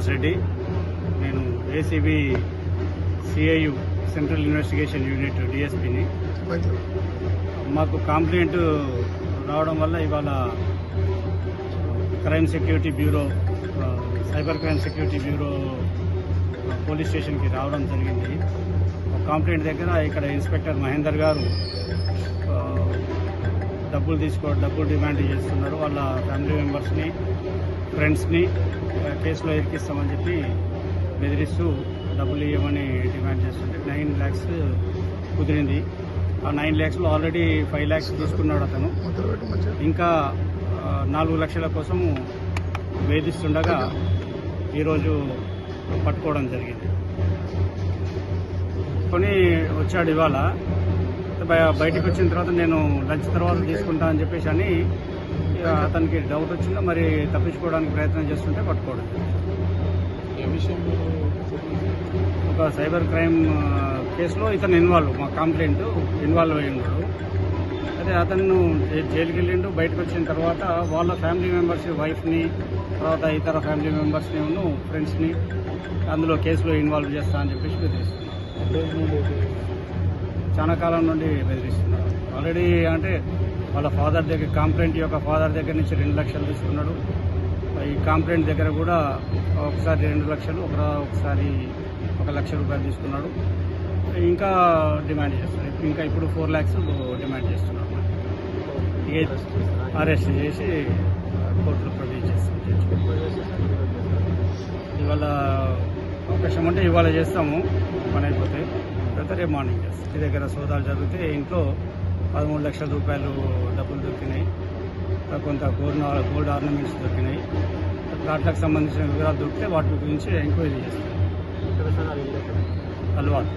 శ్రీనివాస్ రెడ్డి. నేను ACB CIU central investigation unit డిఎస్పీని. మాకు కంప్లైంట్ రావడం వల్ల ఇవాళ crime security bureau, cyber crime security bureau police స్టేషన్కి రావడం జరిగింది. కంప్లైంట్ దగ్గర ఇక్కడ ఇన్స్పెక్టర్ మహేందర్ గారు డబ్బులు డిమాండ్ చేస్తున్నారు. వాళ్ళ ఫ్యామిలీ మెంబర్స్ని, ఫ్రెండ్స్ని కేసులో ఇరికిస్తామని చెప్పి బెదిరిస్తూ డబ్బులు ఇవ్వమని డిమాండ్ చేస్తుంటే 9 lakhs కుదిరింది. ఆ 9 lakhsలో ఆల్రెడీ 5 lakhs తీసుకున్నాడు అతను. ఇంకా 4 లక్షల కోసం వేధిస్తుండగా ఈరోజు పట్టుకోవడం జరిగింది. కొని వచ్చాడు ఇవాళ. బయటికి వచ్చిన తర్వాత నేను లంచ్ తర్వాత తీసుకుంటా అని చెప్పేసి అని అతనికి డౌట్ వచ్చిందో మరి తప్పించుకోవడానికి ప్రయత్నం చేస్తుంటే పట్టుకోవడం. ఒక సైబర్ క్రైమ్ కేసులో ఇతను మా కంప్లైంట్ ఇన్వాల్వ్ అయ్యి ఉన్నాడు. అదే అతను జైలుకి వెళ్ళిండు. బయటకు వచ్చిన తర్వాత వాళ్ళ ఫ్యామిలీ మెంబర్స్, వైఫ్ని, తర్వాత ఇతర ఫ్యామిలీ మెంబర్స్ని, ఫ్రెండ్స్ని అందులో కేసులో ఇన్వాల్వ్ చేస్తా అని చెప్పేసి బెదిరిస్తున్నారు. చాలా కాలం నుండి బెదిరిస్తున్నారు. ఆల్రెడీ అంటే వాళ్ళ ఫాదర్ దగ్గర, కంప్లైంట్ యొక్క ఫాదర్ దగ్గర నుంచి 2 లక్షలు తీసుకున్నాడు. ఈ కంప్లైంట్ దగ్గర కూడా ఒకసారి 2 లక్షలు, ఒకసారి 1 లక్ష రూపాయలు తీసుకున్నాడు. ఇంకా డిమాండ్ చేస్తున్నాడు. ఇంకా ఇప్పుడు 4 lakhs డిమాండ్ చేస్తున్నాడు. అరెస్ట్ చేసి కోర్టులో ప్రొడ్యూస్ చేస్తాం. ఇవాళ అవకాశం అంటే ఇవాళ చేస్తాము, పని అయిపోతే రేపు మార్నింగ్ చేస్తాం. ఇంటి దగ్గర సోదాలు జరిగితే ఇంట్లో 13 లక్షల రూపాయలు డబ్బులు దొరికినాయి. కొంత గోల్డ్ ఆర్నమెంట్స్ దొరికినాయి. వాటికి సంబంధించిన వివరాలు దొరికితే వాటి గురించి ఎంక్వైరీ చేస్తాం. అలవాటు